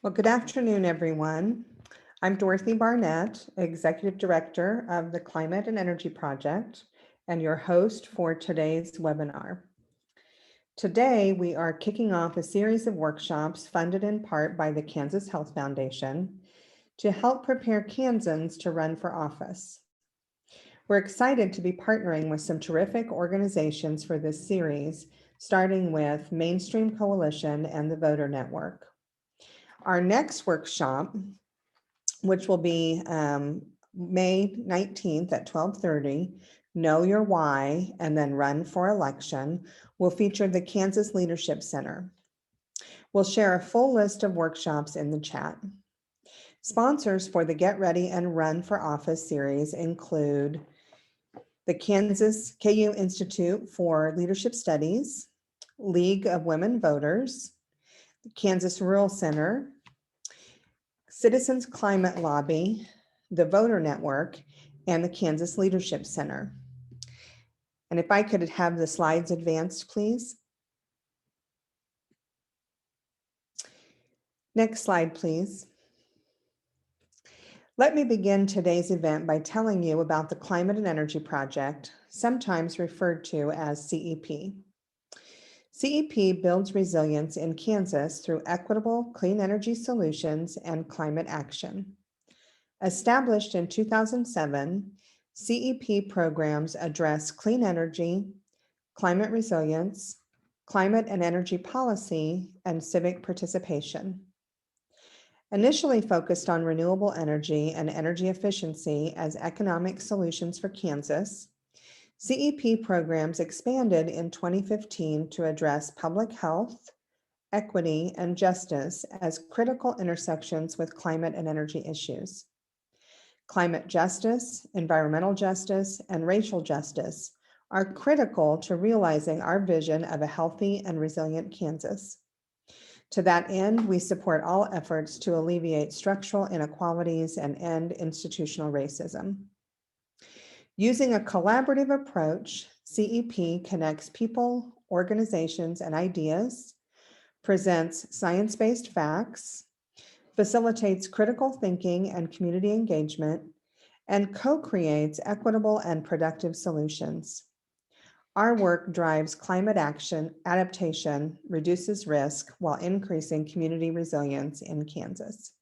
Well, good afternoon, everyone. I'm Dorothy Barnett, Executive Director of the Climate and Energy Project, and your host for today's webinar. Today, we are kicking off a series of workshops funded in part by the Kansas Health Foundation to help prepare Kansans to run for office. We're excited to be partnering with some terrific organizations for this series, starting with Mainstream Coalition and the Voter Network. Our next workshop, which will be May 19th at 12:30, Know Your Why and then Run for Election, will feature the Kansas Leadership Center. We'll share a full list of workshops in the chat. Sponsors for the Get Ready and Run for Office series include the Kansas KU Institute for Leadership Studies, League of Women Voters, the Kansas Rural Center, Citizens Climate Lobby, the Voter Network, and the Kansas Leadership Center. And if I could have the slides advanced, please. Next slide, please. Let me begin today's event by telling you about the Climate and Energy Project, sometimes referred to as CEP. CEP builds resilience in Kansas through equitable clean energy solutions and climate action. Established in 2007, CEP programs address clean energy, climate resilience, climate and energy policy, and civic participation. Initially focused on renewable energy and energy efficiency as economic solutions for Kansas, CEP programs expanded in 2015 to address public health, equity, and justice as critical intersections with climate and energy issues. Climate justice, environmental justice, and racial justice are critical to realizing our vision of a healthy and resilient Kansas. To that end, we support all efforts to alleviate structural inequalities and end institutional racism. Using a collaborative approach, CEP connects people, organizations, and ideas, presents science-based facts, facilitates critical thinking and community engagement, and co-creates equitable and productive solutions. Our work drives climate action, adaptation, reduces risk while increasing community resilience in Kansas.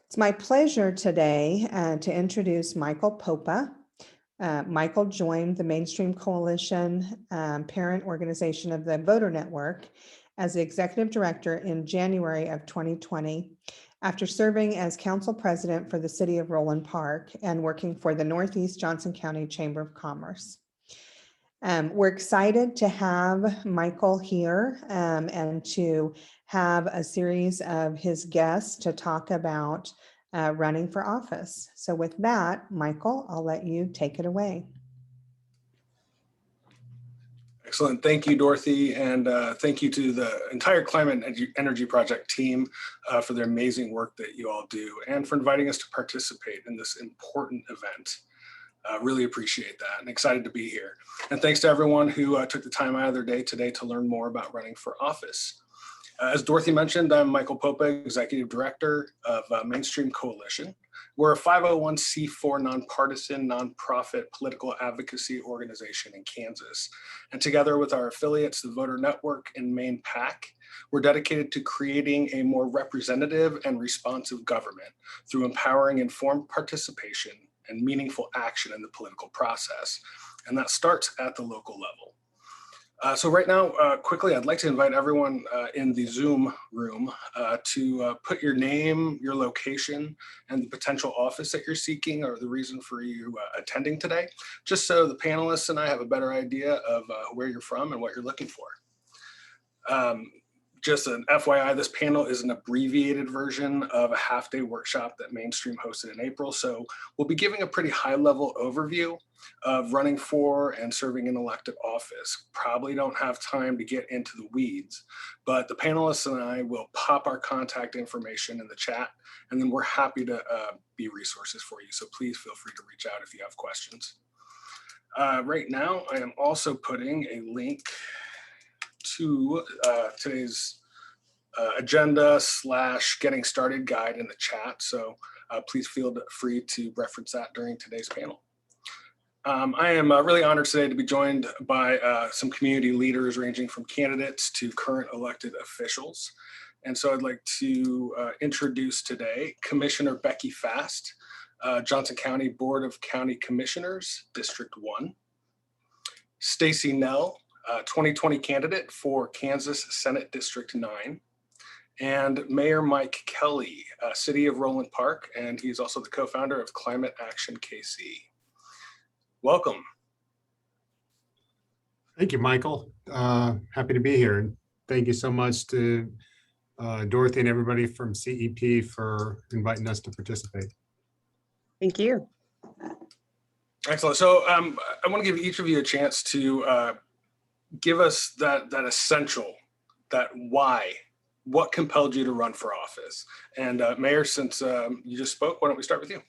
It's my pleasure today to introduce Michael Poppa. Michael joined the Mainstream Coalition, parent organization of the Voter Network, as the executive director in January of 2020, after serving as council president for the city of Roeland Park and working for the Northeast Johnson County Chamber of Commerce. We're excited to have Michael here and to have a series of his guests to talk about running for office. So with that, Michael, I'll let you take it away. Excellent. Thank you, Dorothy. And thank you to the entire Climate and Energy Project team for their amazing work that you all do and for inviting us to participate in this important event. Really appreciate that and excited to be here. And thanks to everyone who took the time out of their day today to learn more about running for office. As Dorothy mentioned, I'm Michael Poppa, Executive Director of Mainstream Coalition. We're a 501c4 nonpartisan, nonprofit political advocacy organization in Kansas. And together with our affiliates, the Voter Network and Maine PAC, we're dedicated to creating a more representative and responsive government through empowering informed participation and meaningful action in the political process. And that starts at the local level. So right now, quickly, I'd like to invite everyone in the Zoom room to put your name, your location, and the potential office that you're seeking or the reason for you attending today, just so the panelists and I have a better idea of where you're from and what you're looking for. Just an FYI, this panel is an abbreviated version of a half-day workshop that Mainstream hosted in April. So we'll be giving a pretty high-level overview of running for and serving in elected office. Probably don't have time to get into the weeds, but the panelists and I will pop our contact information in the chat, and then we're happy to be resources for you. So please feel free to reach out if you have questions. Right now, I am also putting a link to today's agenda/getting started guide in the chat. So please feel free to reference that during today's panel. I am really honored today to be joined by some community leaders ranging from candidates to current elected officials. And so I'd like to introduce today Commissioner Becky Fast, Johnson County Board of County Commissioners, District 1. Stacey Knoell, 2020 candidate for Kansas Senate District 9. And Mayor Mike Kelly, City of Roeland Park, and he's also the co-founder of Climate Action KC. Welcome. Thank you, Michael. Happy to be here. And thank you so much to Dorothy and everybody from CEP for inviting us to participate. Thank you. Excellent. So I want to give each of you a chance to give us that essential, that why, what compelled you to run for office. And Mayor, since you just spoke, why don't we start with you?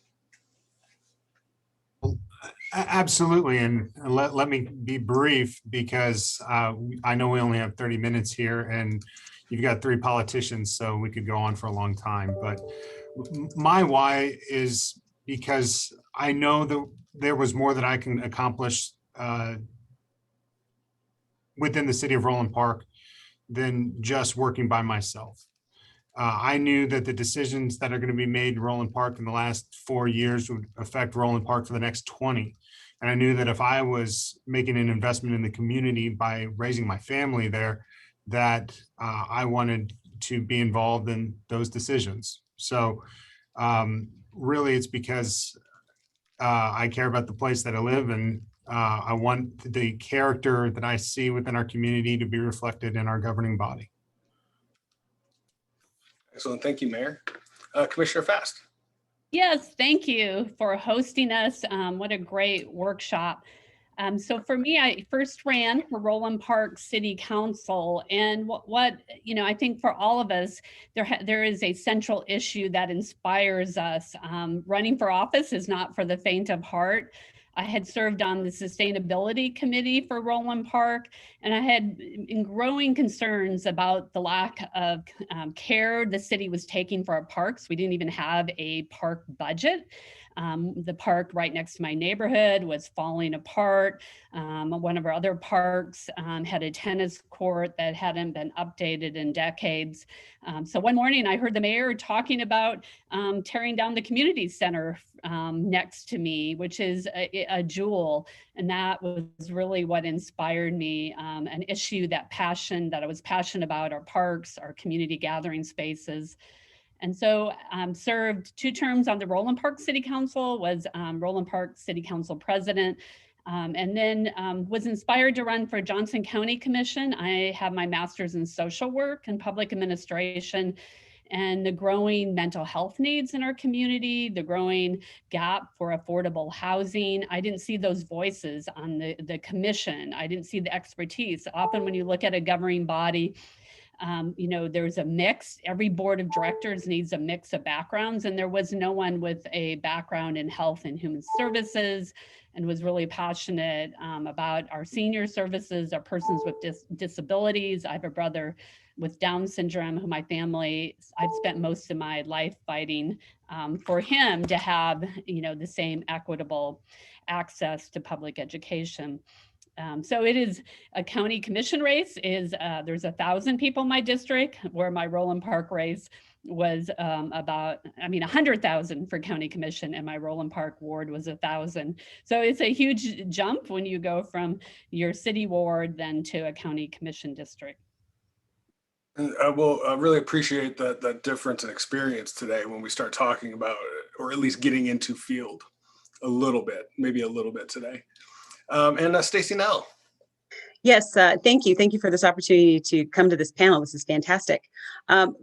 Absolutely, and let me be brief because I know we only have 30 minutes here and you've got 3 politicians, so we could go on for a long time. But my why is because I know that there was more that I can accomplish within the city of Roeland Park than just working by myself. I knew that the decisions that are going to be made in Roeland Park in the last 4 years would affect Roeland Park for the next 20. And I knew that if I was making an investment in the community by raising my family there, that I wanted to be involved in those decisions. So really it's because I care about the place that I live, and I want the character that I see within our community to be reflected in our governing body. Excellent. Thank you, Mayor. Commissioner Fast. Yes, thank you for hosting us. What a great workshop. So for me, I first ran for Roeland Park City Council, and what I think for all of us, there is a central issue that inspires us. Running for office is not for the faint of heart. I had served on the sustainability committee for Roeland Park, and I had growing concerns about the lack of care the city was taking for our parks. We didn't even have a park budget. The park right next to my neighborhood was falling apart. One of our other parks had a tennis court that hadn't been updated in decades. So one morning I heard the mayor talking about tearing down the community center next to me, which is a jewel. And that was really what inspired me, an issue that I was passionate about, our parks, our community gathering spaces. And so served 2 terms on the Roeland Park City Council, was Roeland Park City Council president, and then was inspired to run for Johnson County Commission. I have my master's in social work and public administration, and the growing mental health needs in our community, the growing gap for affordable housing. I didn't see those voices on the commission. I didn't see the expertise. Often when you look at a governing body, there's a mix. Every board of directors needs a mix of backgrounds, and there was no one with a background in health and human services, and was really passionate about our senior services, our persons with disabilities. I have a brother with Down syndrome who I've spent most of my life fighting for him to have, the same equitable access to public education. So it is a county commission race. There's 1,000 people in my district, where my Roeland Park race was 100,000 for county commission, and my Roeland Park ward was 1,000. So it's a huge jump when you go from your city ward then to a county commission district. I will really appreciate that difference in experience today when we start talking about, or at least getting into field a little bit, maybe a little bit today. And Stacey Knoell. Yes, thank you. Thank you for this opportunity to come to this panel. This is fantastic.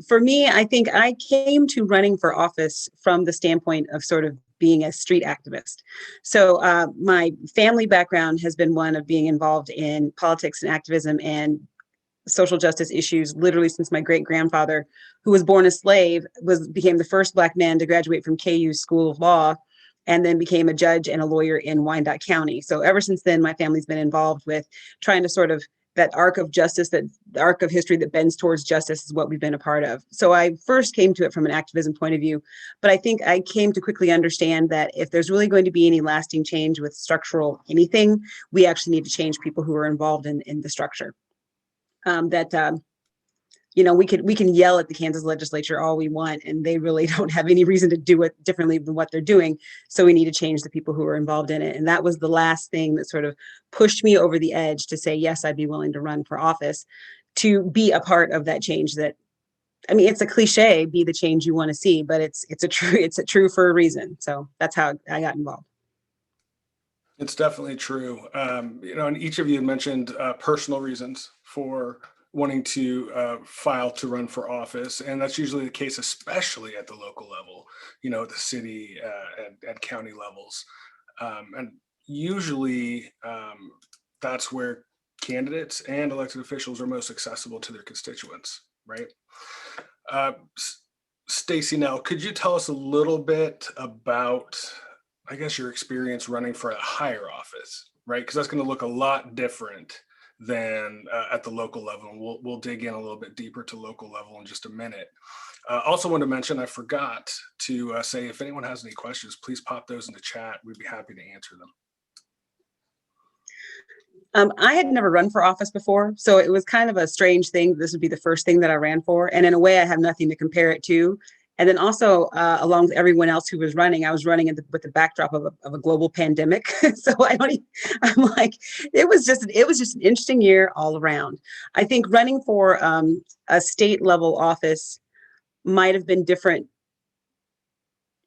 For me, I think I came to running for office from the standpoint of sort of being a street activist. So my family background has been one of being involved in politics and activism and social justice issues literally since my great-grandfather, who was born a slave, became the first Black man to graduate from KU School of Law, and then became a judge and a lawyer in Wyandotte County. So ever since then, my family's been involved with trying to sort of that arc of justice, that the arc of history that bends towards justice is what we've been a part of. So I first came to it from an activism point of view, but I think I came to quickly understand that if there's really going to be any lasting change with structural anything, we actually need to change people who are involved in the structure. We can yell at the Kansas legislature all we want, and they really don't have any reason to do it differently than what they're doing. So we need to change the people who are involved in it. And that was the last thing that sort of pushed me over the edge to say, yes, I'd be willing to run for office, to be a part of that change. That, I mean, it's a cliche, be the change you want to see, but it's a true for a reason. So that's how I got involved. It's definitely true. And each of you had mentioned personal reasons for wanting to file to run for office. And that's usually the case, especially at the local level, the city and county levels. And usually that's where candidates and elected officials are most accessible to their constituents, right? Stacey, now, could you tell us a little bit about, I guess, your experience running for a higher office, right? Because that's going to look a lot different than at the local level. And we'll dig in a little bit deeper to local level in just a minute. Also want to mention, I forgot to say, if anyone has any questions, please pop those in the chat. We'd be happy to answer them. I had never run for office before, so it was kind of a strange thing. This would be the first thing that I ran for. And in a way, I have nothing to compare it to. And then also, along with everyone else who was running, I was running with the backdrop of a global pandemic. So I'm like, it was just an interesting year all around. I think running for a state level office might have been different.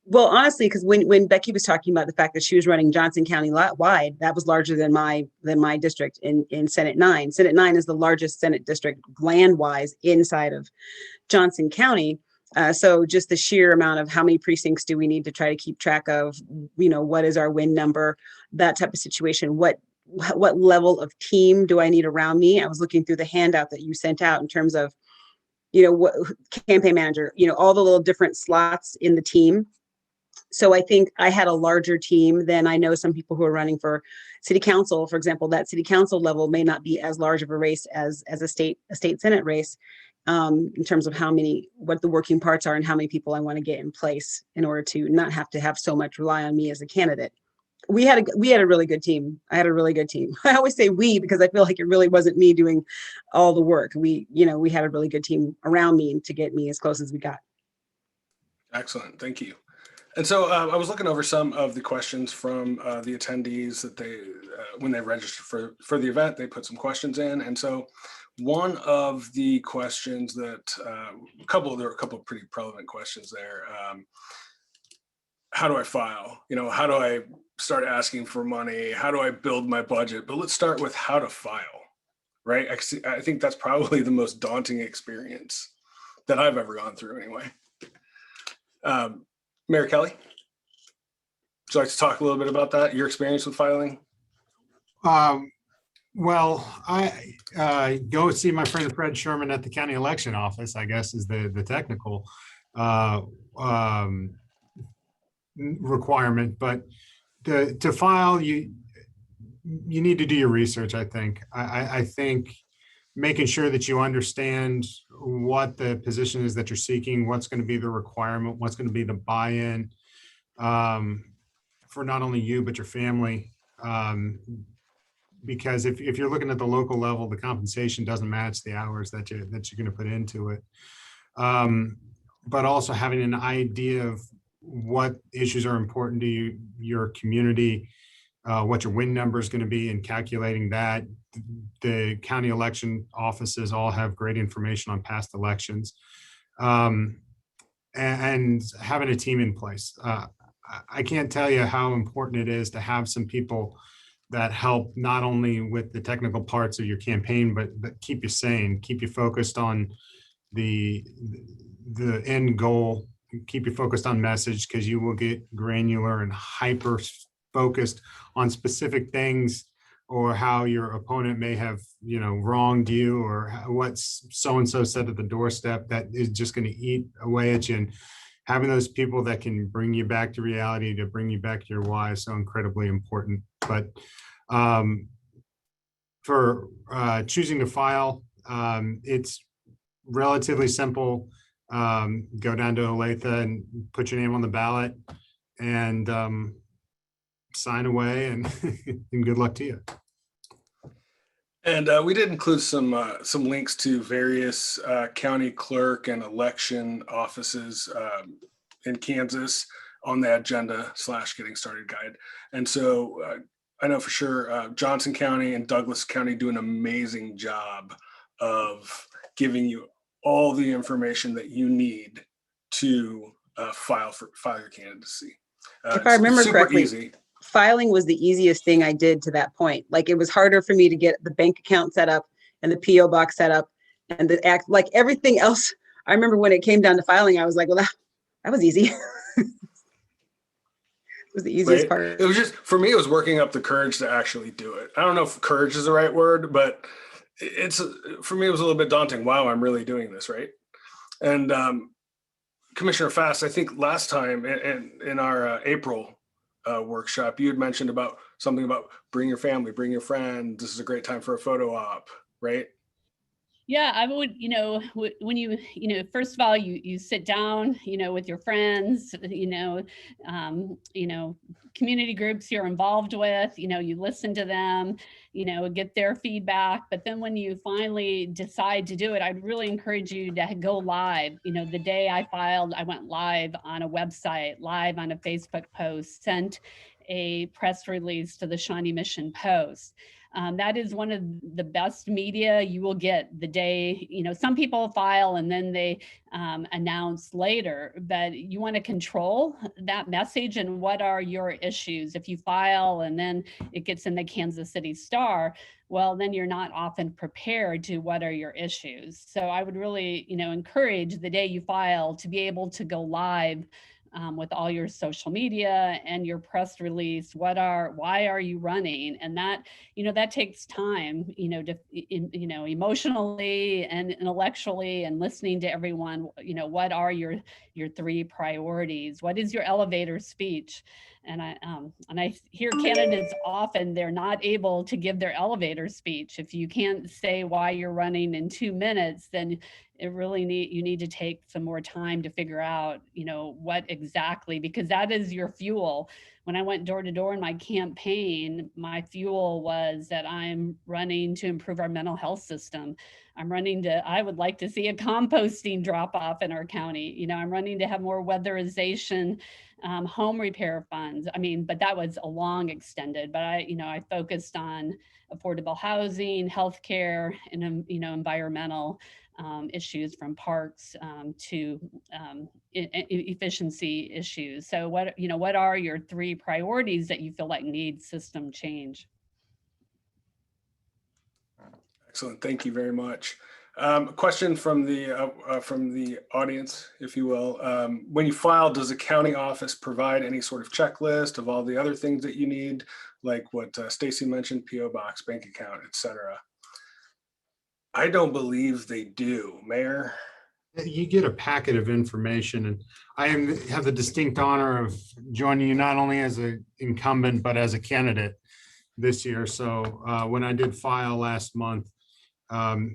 Well, honestly, because when Becky was talking about the fact that she was running Johnson County wide, that was larger than my district in Senate 9. Senate 9 is the largest Senate district land-wise inside of Johnson County. So just the sheer amount of how many precincts do we need to try to keep track of, what is our win number, that type of situation. What level of team do I need around me? I was looking through the handout that you sent out in terms of, what campaign manager, all the little different slots in the team. So I think I had a larger team than I know some people who are running for city council. For example, that city council level may not be as large of a race as a state Senate race. In terms of what the working parts are and how many people I want to get in place in order to not have to have so much rely on me as a candidate. We had a really good team. I had a really good team. I always say we because I feel like it really wasn't me doing all the work. We had a really good team around me to get me as close as we got. Excellent, thank you. And so I was looking over some of the questions from the attendees that they, when they registered for the event, they put some questions in. And so one of the questions that, there were a couple of pretty relevant questions there. How do I file? How do I start asking for money? How do I build my budget? But let's start with how to file, right? I think that's probably the most daunting experience that I've ever gone through anyway. Mayor Kelly, would you like to talk a little bit about that, your experience with filing? Well, I go see my friend Fred Sherman at the county election office, I guess is the technical requirement. But to file, you need to do your research, I think. I think making sure that you understand what the position is that you're seeking, what's going to be the requirement, what's going to be the buy-in for not only you, but your family. Because if you're looking at the local level, the compensation doesn't match the hours that you're going to put into it. But also having an idea of what issues are important to you, your community, what your win number is going to be, and calculating that. The county election offices all have great information on past elections, and having a team in place. I can't tell you how important it is to have some people that help not only with the technical parts of your campaign, but keep you sane, keep you focused on the end goal, keep you focused on message, because you will get granular and hyper focused on specific things, or how your opponent may have, wronged you, or what so-and-so said at the doorstep that is just going to eat away at you. And having those people that can bring you back to reality, to bring you back to your why, is so incredibly important. But for choosing to file, it's relatively simple. Go down to Olathe and put your name on the ballot and sign away, and, and good luck to you. And we did include some links to various county clerk and election offices in Kansas on the agenda / getting started guide. And so I know for sure Johnson County and Douglas County do an amazing job of giving you all the information that you need to file your candidacy. If I remember super correctly, easy. Filing was the easiest thing I did to that point. Like, it was harder for me to get the bank account set up and the PO box set up and the act, like everything else. I remember when it came down to filing, I was like, well, that was easy. It was the easiest part. It was just, for me, it was working up the courage to actually do it. I don't know if courage is the right word, but for me, it was a little bit daunting. Wow, I'm really doing this, right? And Commissioner Fast, I think last time in our April workshop, you had mentioned about something about bring your family, bring your friend. This is a great time for a photo op, right? Yeah, I would, when you first of all, you sit down, with your friends, community groups you're involved with, you listen to them, get their feedback. But then when you finally decide to do it, I'd really encourage you to go live. The day I filed, I went live on a website, live on a Facebook post, sent a press release to the Shawnee Mission Post. That is one of the best media you will get the day, some people file and then they announce later, but you want to control that message and what are your issues. If you file and then it gets in the Kansas City Star, well, then you're not often prepared to what are your issues. So I would really, encourage the day you file to be able to go live with all your social media and your press release. Why are you running? And that, that takes time, emotionally and intellectually, and listening to everyone. What are your three priorities? What is your elevator speech? And I hear candidates often, they're not able to give their elevator speech. If you can't say why you're running in 2 minutes, then you need to take some more time to figure out, what exactly, because that is your fuel. When I went door to door in my campaign, my fuel was that I'm running to improve our mental health system. I would like to see a composting drop off in our county. I'm running to have more weatherization, home repair funds. But that was a long extended, but I focused on affordable housing, healthcare, and, environmental issues, from parks to efficiency issues. So what are your three priorities that you feel like need system change? Excellent. Thank you very much. A question from the audience, if you will. When you file, does the county office provide any sort of checklist of all the other things that you need, like what Stacey mentioned, PO box, bank account, etc.? I don't believe they do. Mayor? You get a packet of information, and I have the distinct honor of joining you not only as an incumbent, but as a candidate this year. So when I did file last month,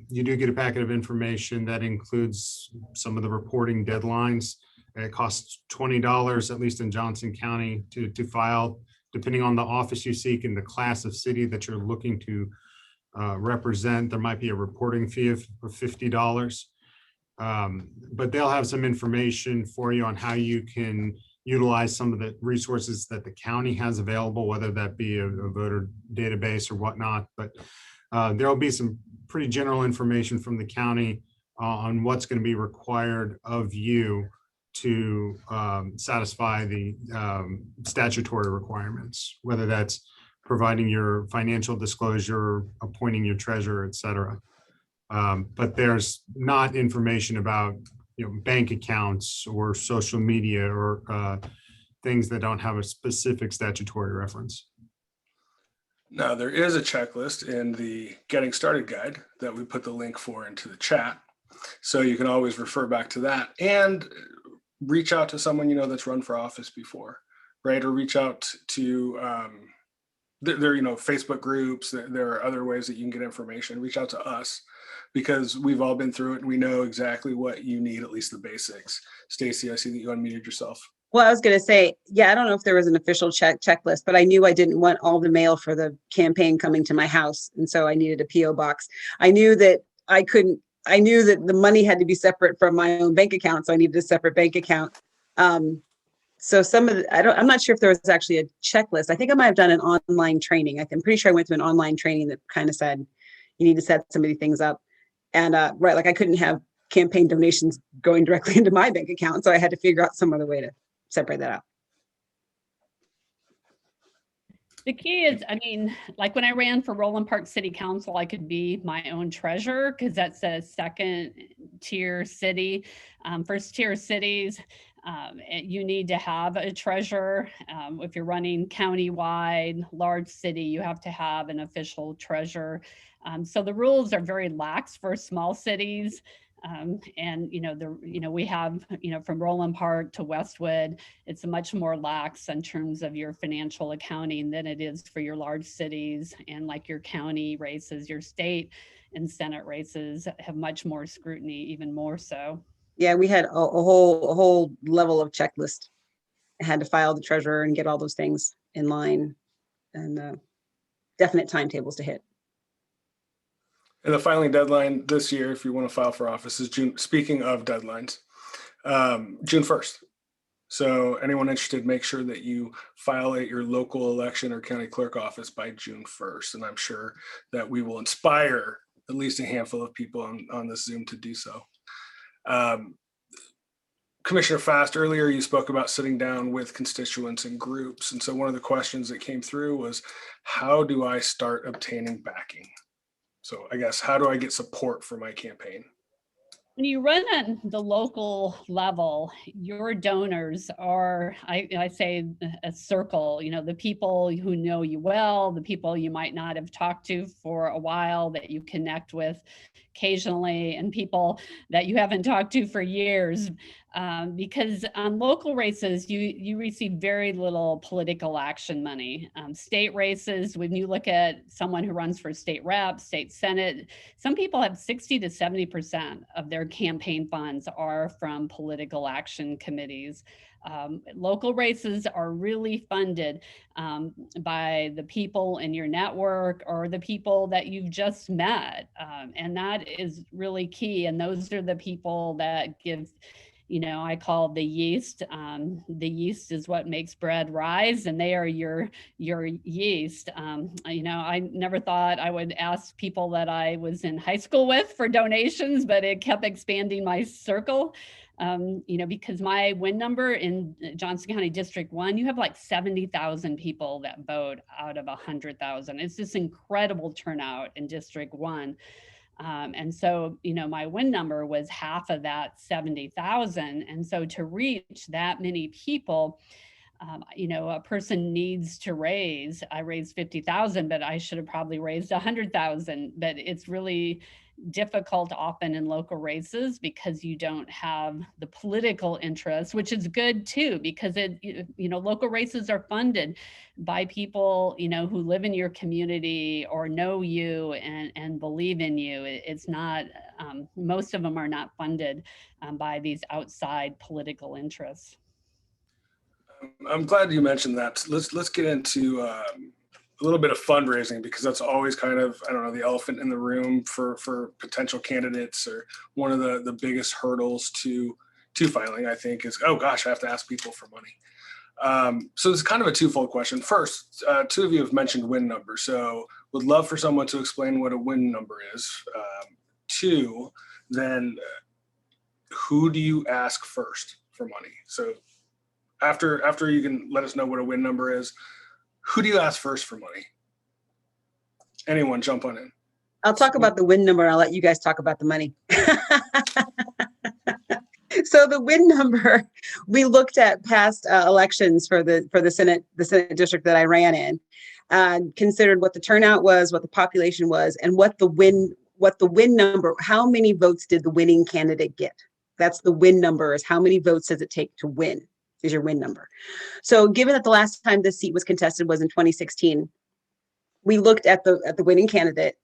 you do get a packet of information that includes some of the reporting deadlines. It costs $20, at least in Johnson County, to file, depending on the office you seek and the class of city that you're looking to represent. There might be a reporting fee of $50. But they'll have some information for you on how you can utilize some of the resources that the county has available, whether that be a voter database or whatnot. But there will be some pretty general information from the county on what's going to be required of you to satisfy the statutory requirements, whether that's providing your financial disclosure, appointing your treasurer, et cetera. But there's not information about bank accounts or social media or things that don't have a specific statutory reference. Now, there is a checklist in the Getting Started guide that we put the link for into the chat. So you can always refer back to that and reach out to someone that's run for office before, right? Or reach out to there are, Facebook groups, there are other ways that you can get information. Reach out to us because we've all been through it and we know exactly what you need, at least the basics. Stacey, I see that you unmuted yourself. Well, I was going to say, yeah, I don't know if there was an official checklist, but I knew I didn't want all the mail for the campaign coming to my house. And so I needed a PO box. I knew that I knew that the money had to be separate from my own bank account. So I needed a separate bank account. So I'm not sure if there was actually a checklist. I think I might have done an online training. I'm pretty sure I went to an online training that kind of said, you need to set some of these things up. And right, like I couldn't have campaign donations going directly into my bank account. So I had to figure out some other way to separate that out. The key is, like when I ran for Roeland Park City Council, I could be my own treasurer because that's a second tier city. First tier cities, you need to have a treasurer. If you're running countywide, large city, you have to have an official treasurer. So the rules are very lax for small cities. And we have, from Roeland Park to Westwood, it's much more lax in terms of your financial accounting than it is for your large cities, and like your county races, your state and Senate races have much more scrutiny, even more so. Yeah, we had a whole level of checklist. I had to file the treasurer and get all those things in line, and definite timetables to hit. And the filing deadline this year, if you want to file for office, is June. Speaking of deadlines, June 1st. So anyone interested, make sure that you file at your local election or county clerk office by June 1st. And I'm sure that we will inspire at least a handful of people on this Zoom to do so. Commissioner Fast, earlier you spoke about sitting down with constituents and groups. And so one of the questions that came through was, how do I start obtaining backing? So I guess, how do I get support for my campaign? When you run at the local level, your donors are, I say, a circle, the people who know you well, the people you might not have talked to for a while that you connect with occasionally, and people that you haven't talked to for years. Because on local races, you receive very little political action money. State races, when you look at someone who runs for state rep, state senate, some people have 60 to 70% of their campaign funds are from political action committees. Local races are really funded by the people in your network or the people that you've just met. And that is really key. And those are the people that give, I call the yeast. The yeast is what makes bread rise, and they are your yeast. I never thought I would ask people that I was in high school with for donations, but it kept expanding my circle. Because my win number in Johnson County District 1, you have like 70,000 people that vote out of 100,000. It's this incredible turnout in District 1. And so, my win number was half of that 70,000. And so to reach that many people, a person needs to I raised 50,000, but I should have probably raised 100,000. But it's really difficult often in local races because you don't have the political interest, which is good too, because local races are funded by people, who live in your community or know you and believe in you. It's not, most of them are not funded by these outside political interests. I'm glad you mentioned that. Let's get into a little bit of fundraising, because that's always kind of, the elephant in the room for potential candidates, or one of the biggest hurdles to filing, I think, is, oh gosh, I have to ask people for money. So it's kind of a twofold question. First, two of you have mentioned win number, so would love for someone to explain what a win number is. Two, then who do you ask first for money? So after you can let us know what a win number is, who do you ask first for money? Anyone jump on in. I'll talk about the win number. I'll let you guys talk about the money. So the win number, we looked at past elections for the Senate district that I ran in, considered what the turnout was, what the population was, and what the win number, how many votes did the winning candidate get? That's the win number, is how many votes does it take to win, is your win number. So given that the last time this seat was contested was in 2016, we looked at the winning candidate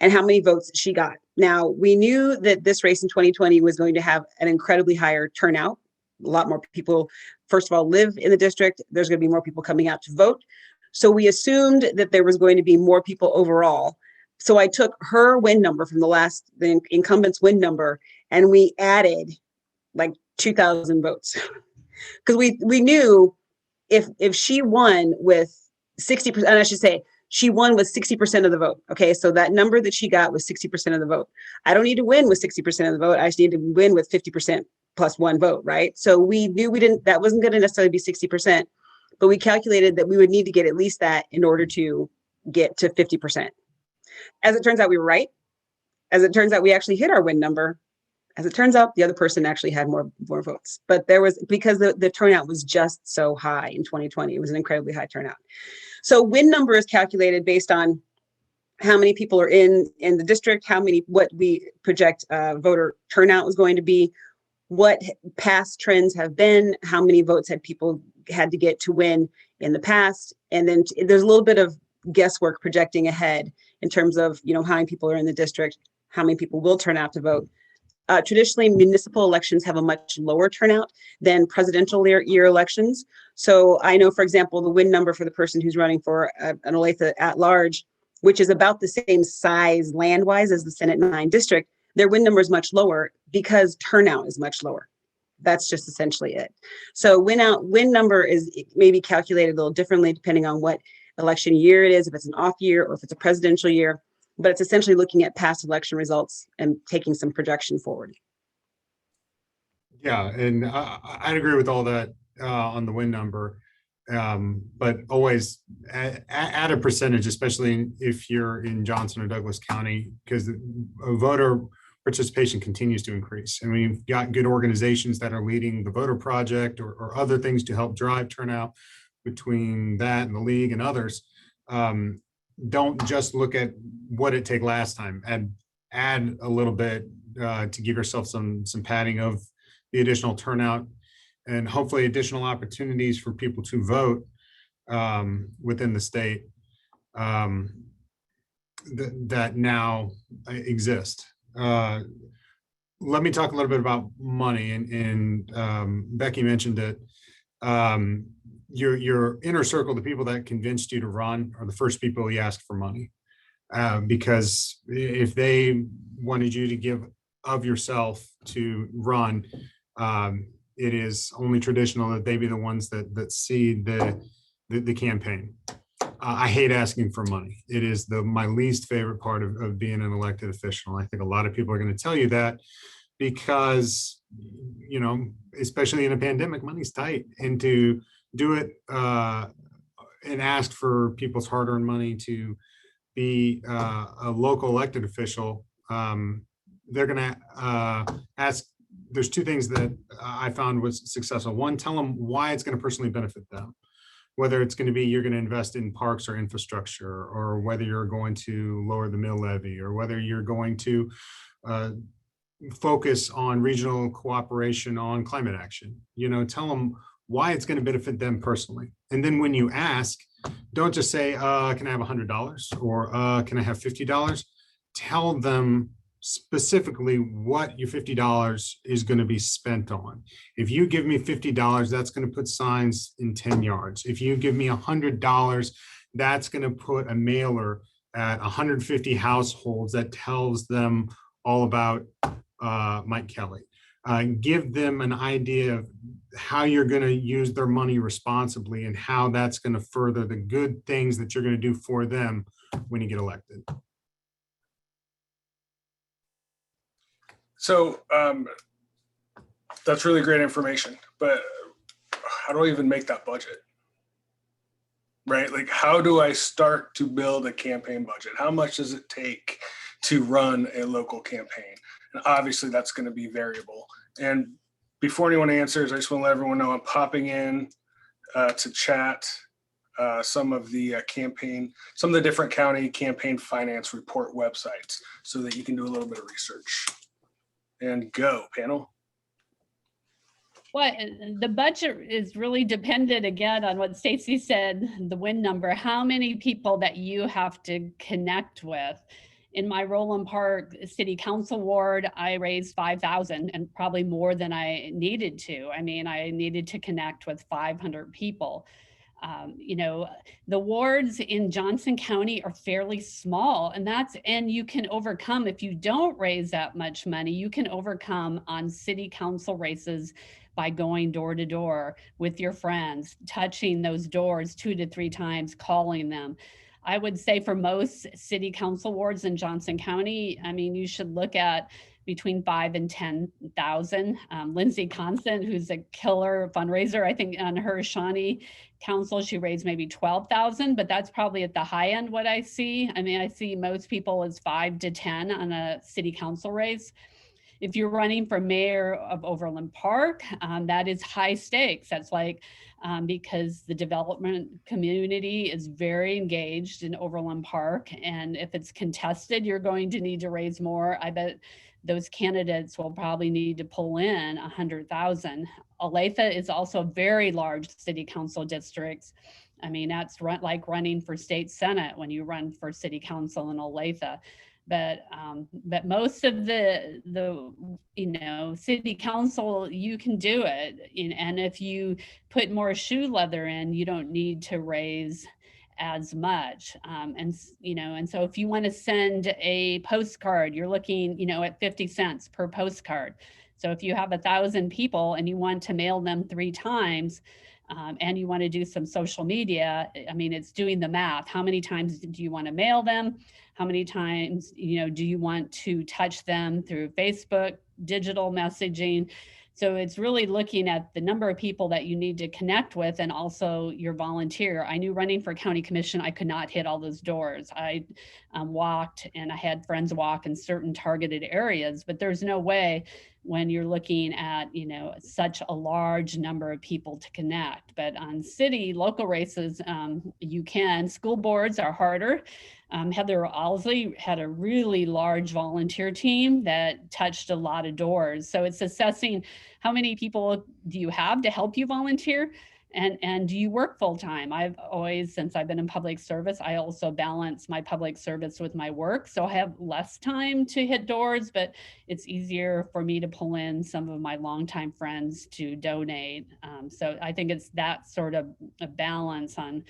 and how many votes she got. Now, we knew that this race in 2020 was going to have an incredibly higher turnout. A lot more people, first of all, live in the district. There's going to be more people coming out to vote. So we assumed that there was going to be more people overall. So I took her win number from the incumbent's win number, and we added like 2,000 votes. Because we knew if she won with 60%, and I should say, she won with 60% of the vote. Okay, so that number that she got was 60% of the vote. I don't need to win with 60% of the vote. I just need to win with 50% plus one vote, right? So we knew that wasn't going to necessarily be 60%, but we calculated that we would need to get at least that in order to get to 50%. As it turns out, we were right. As it turns out, we actually hit our win number. As it turns out, the other person actually had more votes, but because the turnout was just so high in 2020, it was an incredibly high turnout. So win number is calculated based on how many people are in the district, what we project voter turnout was going to be, what past trends have been, how many votes had people had to get to win in the past, and then there's a little bit of guesswork projecting ahead in terms of how many people are in the district, how many people will turn out to vote. Traditionally, municipal elections have a much lower turnout than presidential year elections. So I know, for example, the win number for the person who's running for an Olathe at large, which is about the same size land-wise as the Senate 9 district, their win number is much lower because turnout is much lower. That's just essentially it. So win number is maybe calculated a little differently depending on what election year it is, if it's an off year or if it's a presidential year. But it's essentially looking at past election results and taking some projection forward. Yeah, and I'd agree with all that on the win number, but always add a percentage, especially if you're in Johnson or Douglas County, because voter participation continues to increase. And we've got good organizations that are leading the voter project or other things to help drive turnout between that and the league and others. Don't just look at what it take last time. Add a little bit to give yourself some padding of the additional turnout and hopefully additional opportunities for people to vote within the state that now exist. Let me talk a little bit about money, and Becky mentioned it. Your inner circle, the people that convinced you to run, are the first people you ask for money, because if they wanted you to give of yourself to run, it is only traditional that they be the ones that seed the campaign. I hate asking for money. It is my least favorite part of being an elected official. I think a lot of people are going to tell you that because, especially in a pandemic, money's tight, and to do it and ask for people's hard-earned money to be a local elected official, they're going to ask. There's two things that I found was successful. One, tell them why it's going to personally benefit them, whether it's going to be you're going to invest in parks or infrastructure, or whether you're going to lower the mill levy, or whether you're going to focus on regional cooperation on climate action. Tell them why it's going to benefit them personally. And then when you ask, don't just say, can I have $100 or can I have $50? Tell them specifically what your $50 is going to be spent on. If you give me $50, that's going to put signs in 10 yards. If you give me $100, that's going to put a mailer at 150 households that tells them all about Mike Kelly. Give them an idea of how you're going to use their money responsibly and how that's going to further the good things that you're going to do for them when you get elected. So that's really great information, but how do I even make that budget? Right? Like, how do I start to build a campaign budget? How much does it take to run a local campaign? And obviously that's going to be variable. And before anyone answers, I just want to let everyone know I'm popping in to chat some of the different county campaign finance report websites so that you can do a little bit of research. And go, panel. Well, the budget is really dependent again on what Stacey said, the win number, how many people that you have to connect with. In my Roeland Park City Council ward, I raised 5,000 and probably more than I needed to. I mean, I needed to connect with 500 people. You know, the wards in Johnson County are fairly small, and you can overcome, if you don't raise that much money, you can overcome on city council races by going door to door with your friends, touching those doors 2 to 3 times, calling them. I would say for most city council wards in Johnson County, I mean, you should look at between 5 and 10,000. Lindsay Constant, who's a killer fundraiser, I think on her Shawnee council, she raised maybe 12,000, but that's probably at the high end what I see. I mean, I see most people as 5 to 10 on a city council race. If you're running for mayor of Overland Park, that is high stakes. That's like, because the development community is very engaged in Overland Park. And if it's contested, you're going to need to raise more. I bet those candidates will probably need to pull in 100,000. Olathe is also a very large city council district. I mean, that's like running for state senate when you run for city council in Olathe. But most of the city council, you can do it. And if you put more shoe leather in, you don't need to raise as much. And so if you want to send a postcard, you're looking, at 50 cents per postcard. So if you have 1,000 people and you want to mail them 3 times, and you want to do some social media, I mean, it's doing the math. How many times do you want to mail them? How many times, do you want to touch them through Facebook, digital messaging? So it's really looking at the number of people that you need to connect with and also your volunteer. I knew running for county commission, I could not hit all those doors. I walked and I had friends walk in certain targeted areas, but there's no way when you're looking at, such a large number of people to connect. But on city, local races, you can. School boards are harder. Heather Alsley had a really large volunteer team that touched a lot of doors. So it's assessing how many people do you have to help you volunteer, and do you work full time? I've always, since I've been in public service, I also balance my public service with my work. So I have less time to hit doors, but it's easier for me to pull in some of my longtime friends to donate. So I think it's that sort of a balance on.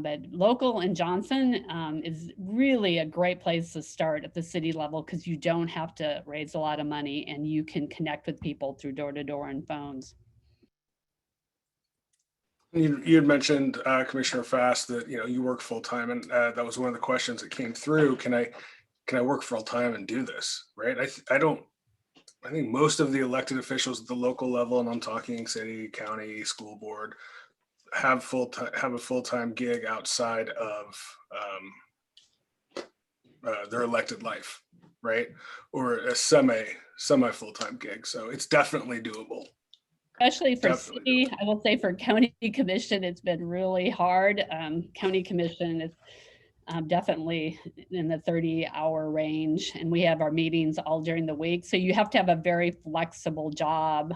But local in Johnson is really a great place to start at the city level because you don't have to raise a lot of money and you can connect with people through door to door and phones. You had mentioned, Commissioner Fast, that you work full time, and that was one of the questions that came through. Can I work full time and do this? Right? I think most of the elected officials at the local level, and I'm talking city, county, school board, have a full-time gig outside of their elected life, right? Or a semi full-time gig. So it's definitely doable. Especially for city, I will say for county commission, it's been really hard. County commission is definitely in the 30-hour range, and we have our meetings all during the week. So you have to have a very flexible job,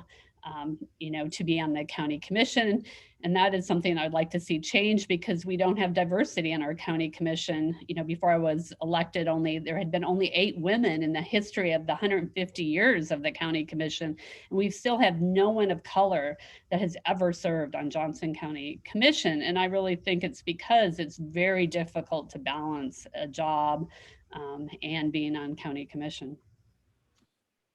to be on the county commission. And that is something I'd like to see change because we don't have diversity in our county commission. Before I was elected, there had been only 8 women in the history of the 150 years of the county commission. And we still have no one of color that has ever served on Johnson County Commission. And I really think it's because it's very difficult to balance a job and being on county commission.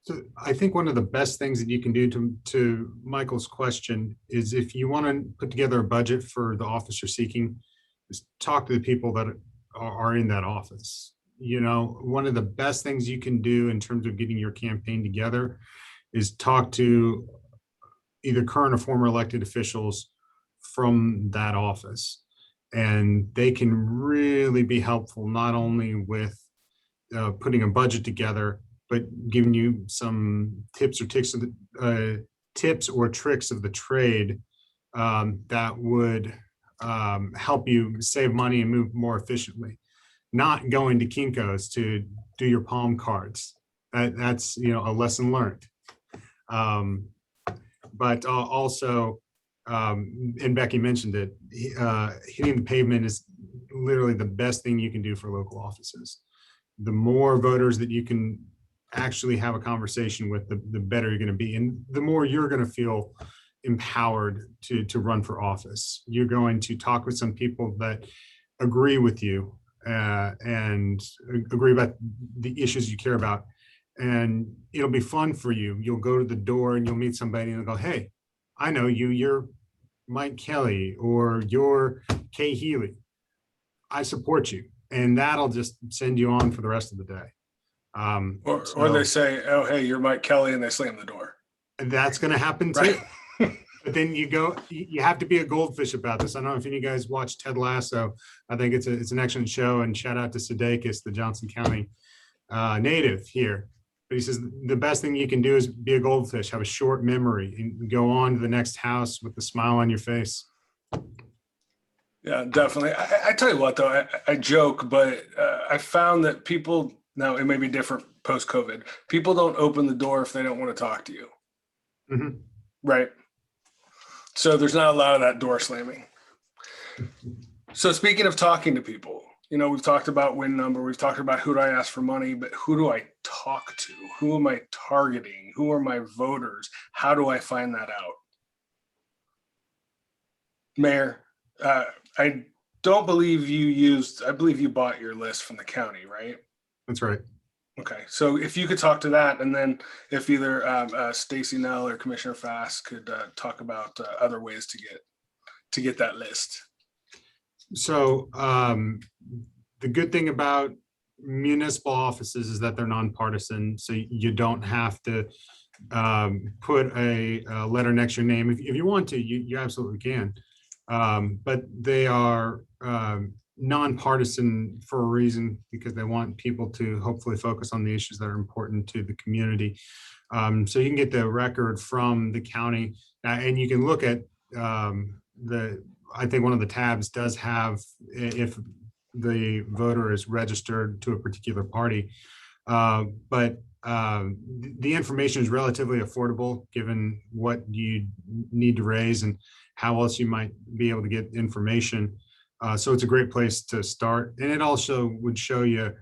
So I think one of the best things that you can do to Michael's question is if you want to put together a budget for the office you're seeking, is talk to the people that are in that office. One of the best things you can do in terms of getting your campaign together is talk to either current or former elected officials from that office. And they can really be helpful, not only with putting a budget together, but giving you some tips or tricks of the trade that would help you save money and move more efficiently. Not going to Kinko's to do your palm cards. That's a lesson learned. but also, and Becky mentioned it, hitting the pavement is literally the best thing you can do for local offices. The more voters that you can actually have a conversation with, the better you're going to be, and the more you're going to feel empowered to run for office. You're going to talk with some people that agree with you and agree about the issues you care about, and it'll be fun for you. You'll go to the door and you'll meet somebody and they'll go, "Hey, I know you. You're Mike Kelly or you're Kay Healy. I support you," and that'll just send you on for the rest of the day. Or they say, "Oh, hey, you're Mike Kelly," and they slam the door. And that's going to happen too. Right. But then you have to be a goldfish about this. I don't know if any of you guys watch Ted Lasso. I think it's an excellent show, and shout out to Sudeikis, the Johnson County native here. But he says the best thing you can do is be a goldfish, have a short memory, and go on to the next house with a smile on your face. Yeah, definitely. I tell you what, though, I joke, but I found that people, now it may be different post-COVID, people don't open the door if they don't want to talk to you. Mm-hmm. Right. So there's not a lot of that door slamming. So speaking of talking to people, we've talked about win number, we've talked about who do I ask for money, but who do I talk to? Who am I targeting? Who are my voters? How do I find that out? Mayor, I don't believe I believe you bought your list from the county, right? That's right. Okay, so if you could talk to that, and then if either Stacey, Knoell, or Commissioner Fass could talk about other ways to get that list. So the good thing about municipal offices is that they're nonpartisan, so you don't have to put a letter next to your name. If you want to, you absolutely can. But they are nonpartisan for a reason, because they want people to hopefully focus on the issues that are important to the community. So you can get the record from the county, and you can look at I think one of the tabs does have if the voter is registered to a particular party. But the information is relatively affordable given what you need to raise and how else you might be able to get information. So it's a great place to start. And it also would show you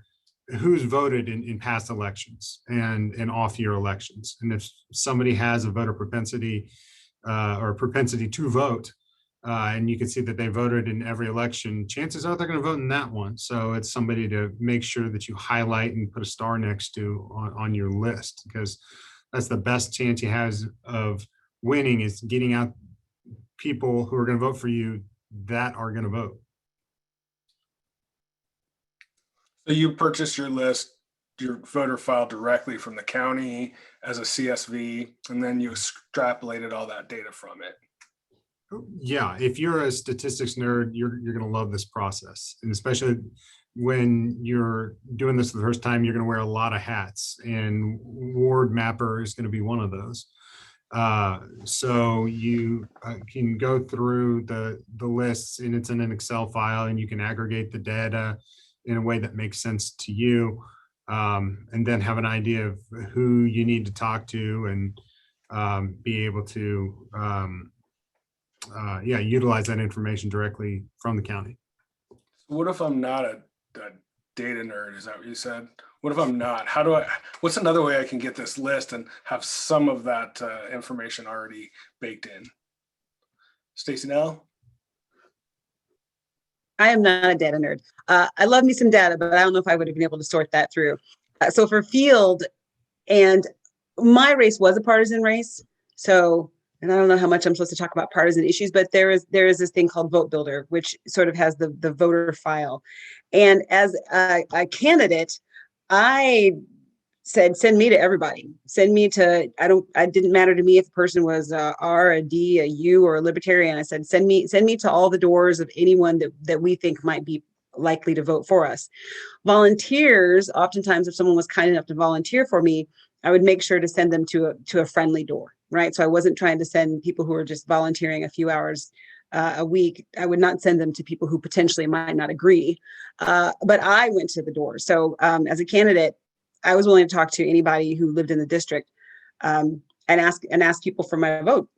who's voted in past elections and off-year elections. And if somebody has a voter propensity or propensity to vote, and you can see that they voted in every election, chances are they're going to vote in that one. So it's somebody to make sure that you highlight and put a star next to on your list, because that's the best chance you have of winning, is getting out people who are going to vote for you that are going to vote. So you purchase your list, your voter file directly from the county as a CSV, and then you extrapolated all that data from it. Yeah, if you're a statistics nerd, you're going to love this process, and especially when you're doing this for the first time, you're going to wear a lot of hats, and Ward Mapper is going to be one of those. So you can go through the lists, and it's in an Excel file, and you can aggregate the data in a way that makes sense to you, and then have an idea of who you need to talk to and be able to utilize that information directly from the county. What if I'm not a data nerd? Is that what you said? What if I'm not? What's another way I can get this list and have some of that information already baked in? Stacey, Knoell? I am not a data nerd. I love me some data, but I don't know if I would have been able to sort that through. So for field, and my race was a partisan race. So, and I don't know how much I'm supposed to talk about partisan issues, but there is this thing called Vote Builder, which sort of has the voter file. And as a candidate, I said, send me to everybody. Send me to, it didn't matter to me if a person was a R, a D, a U, or a libertarian. I said, send me to all the doors of anyone that we think might be likely to vote for us. Volunteers, oftentimes if someone was kind enough to volunteer for me, I would make sure to send them to a friendly door, right? So I wasn't trying to send people who were just volunteering a few hours a week. I would not send them to people who potentially might not agree. But I went to the door. So as a candidate, I was willing to talk to anybody who lived in the district and ask people for my vote.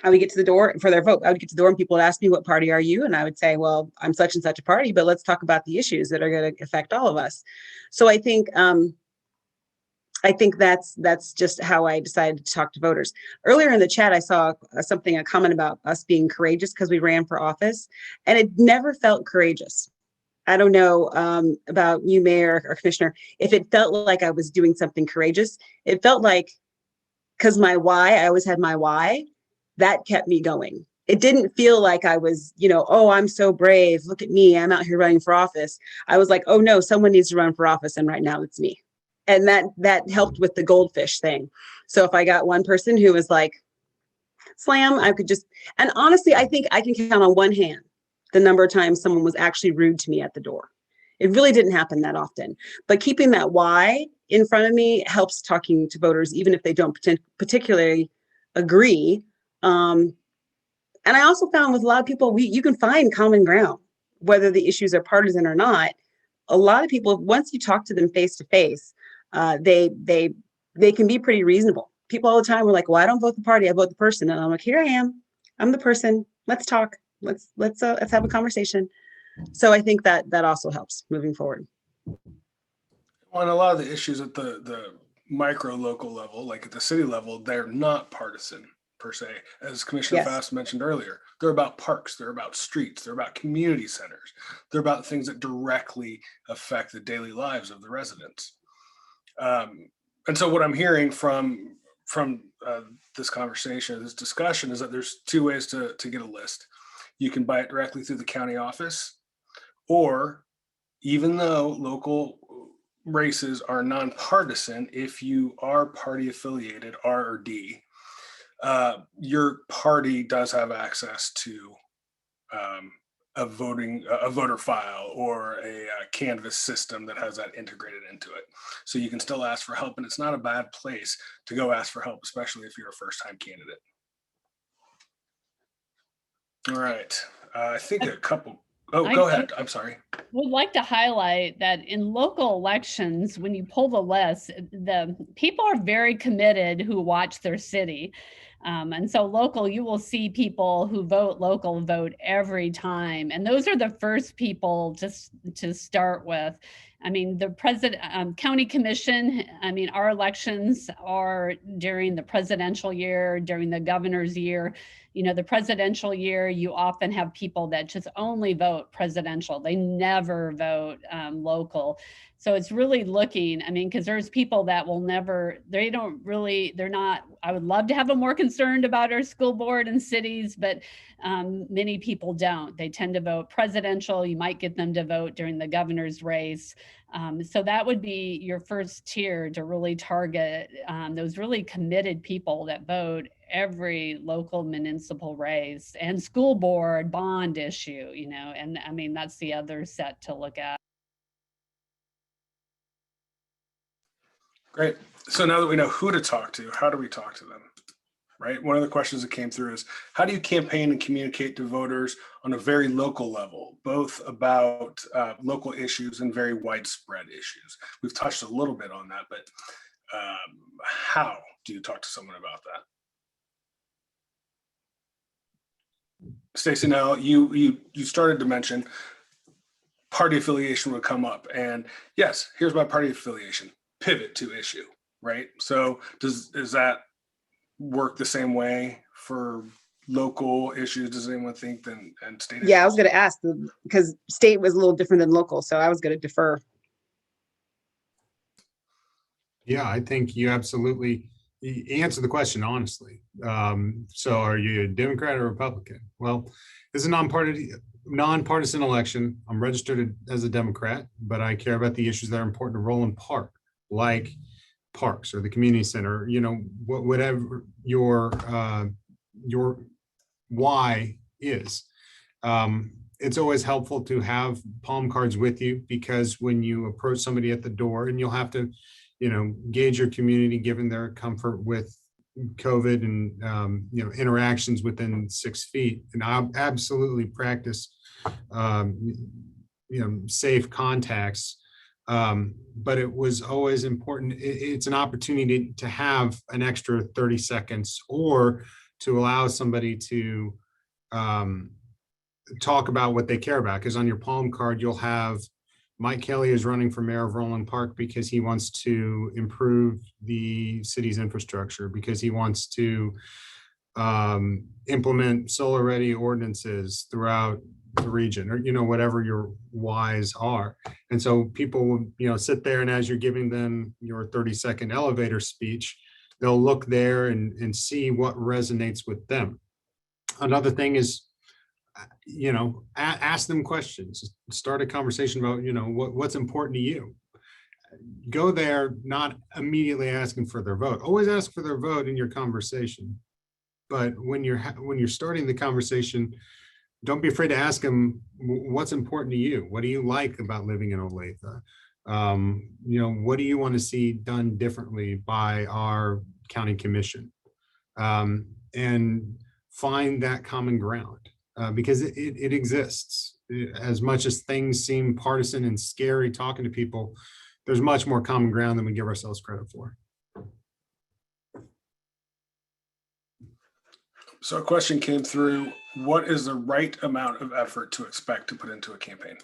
I would get to the door for their vote. I would get to the door and people would ask me, what party are you? And I would say, well, I'm such and such a party, but let's talk about the issues that are going to affect all of us. So I think that's just how I decided to talk to voters. Earlier in the chat, I saw a comment about us being courageous because we ran for office, and it never felt courageous. I don't know about you, Mayor or Commissioner, if it felt like I was doing something courageous. It felt like, because my why, I always had my why, that kept me going. It didn't feel like I was, oh, I'm so brave. Look at me. I'm out here running for office. I was like, oh no, someone needs to run for office. And right now it's me. And that helped with the goldfish thing. So if I got one person who was like, slam, I could just, and honestly, I think I can count on one hand the number of times someone was actually rude to me at the door. It really didn't happen that often, but keeping that why in front of me helps talking to voters, even if they don't particularly agree. And I also found with a lot of people, you can find common ground, whether the issues are partisan or not. A lot of people, once you talk to them face to face, they can be pretty reasonable. People all the time were like, well, I don't vote the party, I vote the person. And I'm like, here I am. I'm the person. Let's talk. Let's have a conversation. So I think that also helps moving forward. Well, and a lot of the issues at the micro local level, like at the city level, they're not partisan per se. As Commissioner Yes. Fass mentioned earlier, they're about parks, they're about streets, they're about community centers, they're about things that directly affect the daily lives of the residents. And so what I'm hearing from this conversation, this discussion, is that there's two ways to get a list. You can buy it directly through the county office, or even though local races are nonpartisan, if you are party affiliated, R or D, your party does have access to a voter file or a canvas system that has that integrated into it. So you can still ask for help, and it's not a bad place to go ask for help, especially if you're a first-time candidate. All right, I think a couple. Oh, go ahead. I'm sorry. Would like to highlight that in local elections, when you pull the list, the people are very committed who watch their city. And so local, you will see people who vote local vote every time. And those are the first people just to start with. I mean, the county commission, I mean, our elections are during the presidential year, during the governor's year. The presidential year, you often have people that just only vote presidential. They never vote local. So it's really looking, I mean, because there's people that will never, they're not, I would love to have them more concerned about our school board and cities, but many people don't. They tend to vote presidential. You might get them to vote during the governor's race. So that would be your first tier to really target those really committed people that vote every local municipal race and school board bond issue, and I mean, that's the other set to look at. Great. So now that we know who to talk to, how do we talk to them? Right? One of the questions that came through is, how do you campaign and communicate to voters on a very local level, both about local issues and very widespread issues? We've touched a little bit on that, but how do you talk to someone about that? Stacey, now you started to mention party affiliation would come up, and yes, here's my party affiliation. Pivot to issue, right? So does that work the same way for local issues? Does anyone think and state issues? Yeah, I was going to ask because state was a little different than local, so I was going to defer. Yeah, I think you absolutely answer the question honestly. So are you a Democrat or Republican? Well, it's a nonpartisan election. I'm registered as a Democrat, but I care about the issues that are important to Roeland Park, like parks or the community center, whatever your why is. It's always helpful to have palm cards with you, because when you approach somebody at the door, and you'll have to, gauge your community given their comfort with COVID and, interactions within 6 feet. And I'll absolutely practice, safe contacts. But it was always important. It's an opportunity to have an extra 30 seconds or to allow somebody to talk about what they care about. Because on your palm card, you'll have Mike Kelly is running for mayor of Roeland Park because he wants to improve the city's infrastructure, because he wants to implement solar ready ordinances throughout the region, or, whatever your whys are. And so people will, sit there, and as you're giving them your 30-second elevator speech, they'll look there and see what resonates with them. Another thing is, ask them questions, start a conversation about, what's important to you. Go there, not immediately asking for their vote. Always ask for their vote in your conversation. But when you're starting the conversation, don't be afraid to ask them what's important to you. What do you like about living in Olathe? What do you want to see done differently by our county commission? And find that common ground, because it exists. As much as things seem partisan and scary talking to people, there's much more common ground than we give ourselves credit for. So a question came through: what is the right amount of effort to expect to put into a campaign?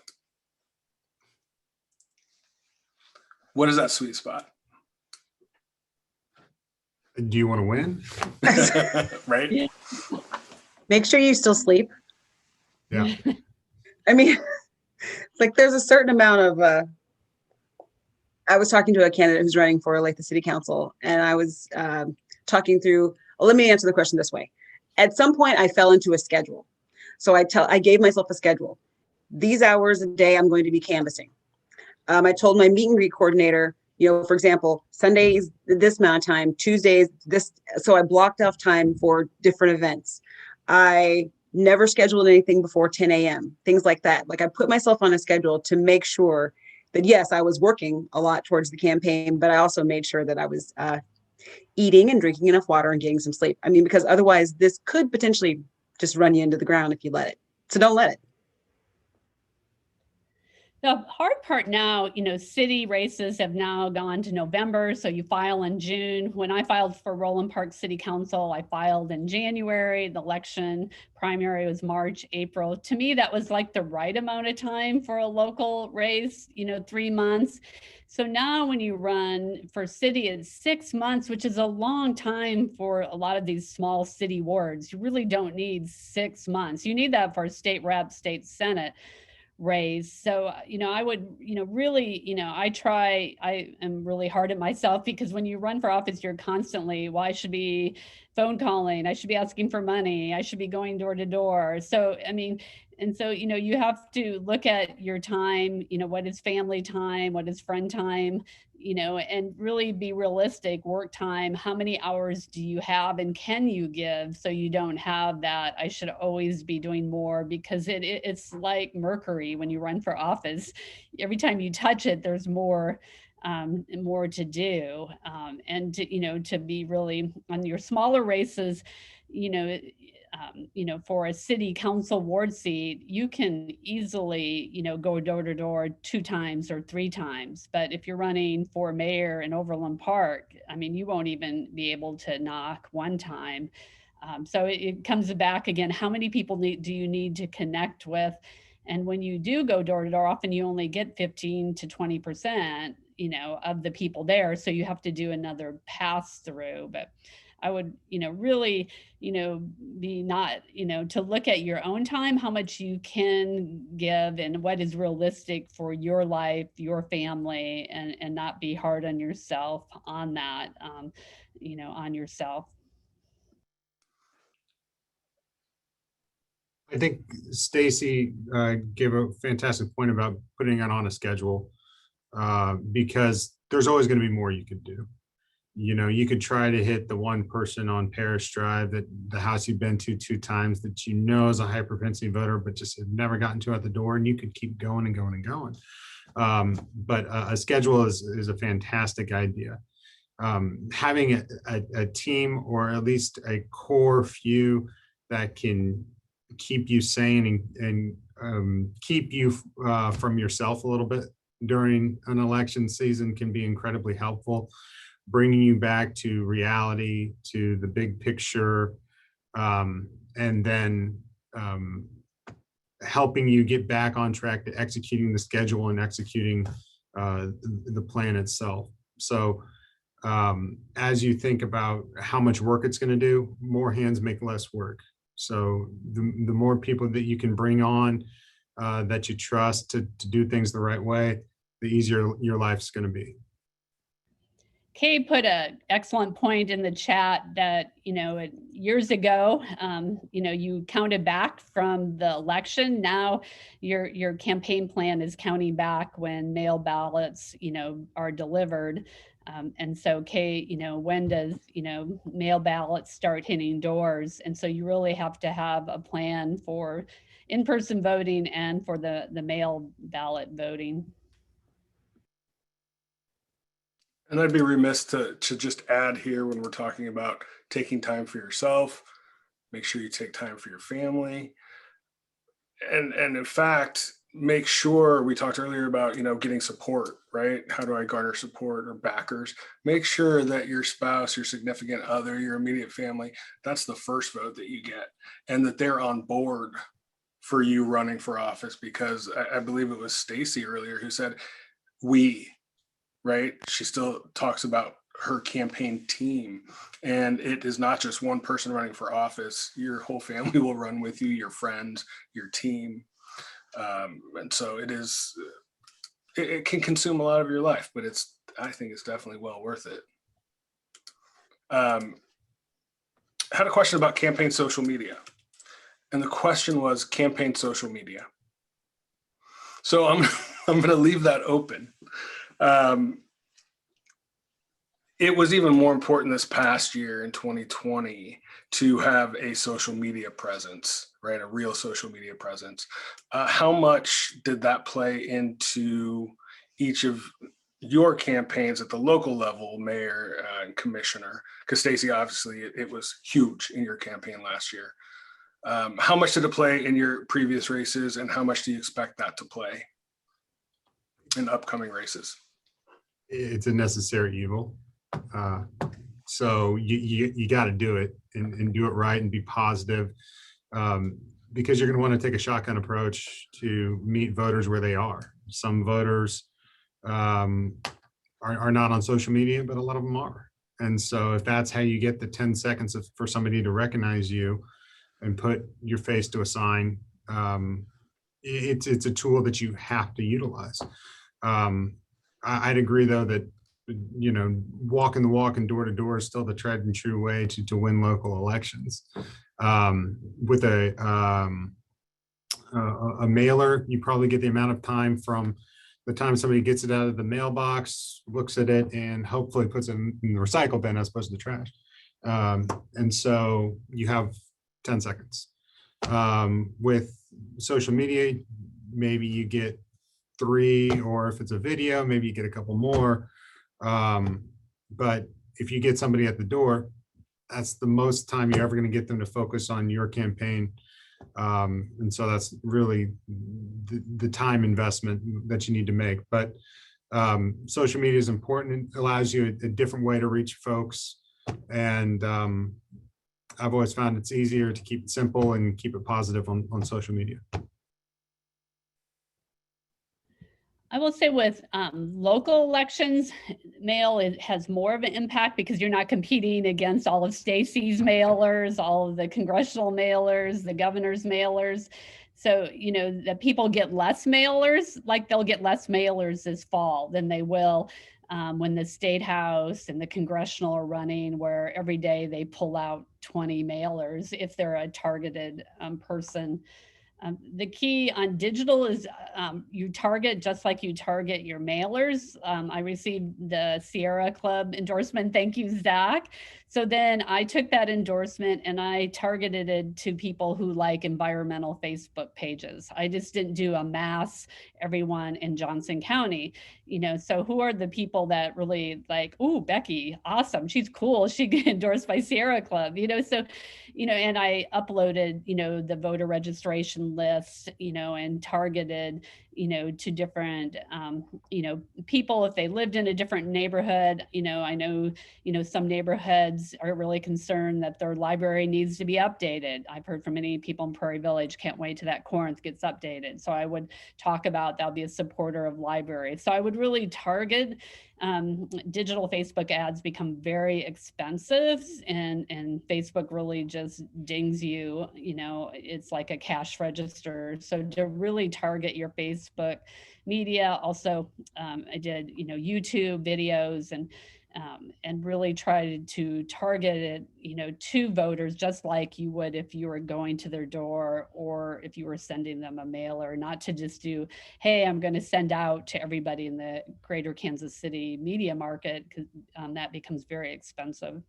What is that sweet spot? Do you want to win? Right? Yeah. Make sure you still sleep. Yeah. I mean, it's like there's a certain amount of, I was talking to a candidate who's running for like the city council, and I was talking through, let me answer the question this way. At some point I fell into a schedule. So I gave myself a schedule. These hours a day I'm going to be canvassing. I told my meet and greet coordinator, for example, Sundays, this amount of time, Tuesdays, this. So I blocked off time for different events. I never scheduled anything before 10 a.m., things like that. Like I put myself on a schedule to make sure that, yes, I was working a lot towards the campaign, but I also made sure that I was eating and drinking enough water and getting some sleep. I mean, because otherwise this could potentially just run you into the ground if you let it. So don't let it. The hard part now, city races have now gone to November, so you file in June. When I filed for Roeland Park City Council, I filed in January. The election primary was March, April. To me, that was like the right amount of time for a local race, 3 months. So now when you run for city, it's 6 months, which is a long time for a lot of these small city wards. You really don't need 6 months. You need that for a state rep, state senate raise. So, I would, really, I am really hard at myself, because when you run for office, you're constantly, well, I should be phone calling, I should be asking for money, I should be going door to door. So, you have to look at your time, what is family time, what is friend time, and really be realistic. Work time, how many hours do you have and can you give, so you don't have that I should always be doing more, because it's like mercury when you run for office. Every time you touch it, there's more to do, and to be really on your smaller races, for a city council ward seat, you can easily, go door to door 2 times or 3 times. But if you're running for mayor in Overland Park, I mean, you won't even be able to knock 1 time. So it comes back again, how many people do you need to connect with? And when you do go door to door, often you only get 15 to 20%, of the people there. So you have to do another pass through. But I would, really, be not, to look at your own time, how much you can give and what is realistic for your life, your family, and not be hard on yourself on that, on yourself. I think Stacey gave a fantastic point about putting it on a schedule, because there's always going to be more you could do. You could try to hit the one person on Parish Drive, that the house you've been to 2 times, that is a high propensity voter, but just have never gotten to at the door, and you could keep going and going and going. But a schedule is a fantastic idea. Having a team, or at least a core few that can keep you sane and keep you from yourself a little bit during an election season, can be incredibly helpful, bringing you back to reality, to the big picture, and then helping you get back on track to executing the schedule and executing the plan itself. So as you think about how much work it's going to do, more hands make less work. So the more people that you can bring on that you trust to do things the right way, the easier your life's going to be. Kay put an excellent point in the chat that, years ago, you counted back from the election. Now your campaign plan is counting back when mail ballots, are delivered. And so Kay, when does, mail ballots start hitting doors? And so you really have to have a plan for in-person voting and for the mail ballot voting. And I'd be remiss to just add here, when we're talking about taking time for yourself, make sure you take time for your family. And in fact, make sure, we talked earlier about, getting support, right? How do I garner support or backers? Make sure that your spouse, your significant other, your immediate family, that's the first vote that you get, and that they're on board for you running for office. Because I believe it was Stacey earlier who said, right? She still talks about her campaign team, and it is not just one person running for office. Your whole family will run with you, your friends, your team. And so it can consume a lot of your life, but I think it's definitely well worth it. I had a question about campaign social media, and the question was campaign social media. So I'm going to leave that open. It was even more important this past year in 2020 to have a social media presence, right? A real social media presence. How much did that play into each of your campaigns at the local level, mayor and commissioner? Because Stacey, obviously, it was huge in your campaign last year. How much did it play in your previous races, and how much do you expect that to play in upcoming races? It's a necessary evil. So you got to do it and do it right and be positive, because you're going to want to take a shotgun approach to meet voters where they are. Some voters are not on social media, but a lot of them are. And so if that's how you get the 10 seconds for somebody to recognize you and put your face to a sign, it's a tool that you have to utilize. I'd agree, though, that walking the walk and door to door is still the tried and true way to win local elections. With a mailer, you probably get the amount of time from the time somebody gets it out of the mailbox, looks at it, and hopefully puts it in the recycle bin as opposed to the trash. And so you have 10 seconds. With social media, maybe you get 3, or if it's a video, maybe you get a couple more. But if you get somebody at the door, that's the most time you're ever going to get them to focus on your campaign. And so that's really the time investment that you need to make. But social media is important. It allows you a different way to reach folks. And I've always found it's easier to keep it simple and keep it positive on social media. I will say with local elections, mail has more of an impact because you're not competing against all of Stacey's mailers, all of the congressional mailers, the governor's mailers. So, the people get less mailers, like they'll get less mailers this fall than they will when the State House and the congressional are running, where every day they pull out 20 mailers if they're a targeted person. The key on digital is you target just like you target your mailers. I received the Sierra Club endorsement. Thank you, Zach. So then I took that endorsement and I targeted it to people who like environmental Facebook pages. I just didn't do a mass everyone in Johnson County, so who are the people that really like, ooh, Becky, awesome, she's cool, she get endorsed by Sierra Club, so, and I uploaded, the voter registration list, and targeted, to different, people, if they lived in a different neighborhood. I know, some neighborhoods are really concerned that their library needs to be updated. I've heard from many people in Prairie Village, can't wait till that Corinth gets updated. So I would talk about, that'll be a supporter of libraries. So I would really target, digital Facebook ads become very expensive, and Facebook really just dings you, it's like a cash register. So to really target your Facebook media. Also, I did, YouTube videos, and really tried to target it, to voters, just like you would if you were going to their door or if you were sending them a mailer, not to just do, hey, I'm going to send out to everybody in the greater Kansas City media market, because that becomes very expensive.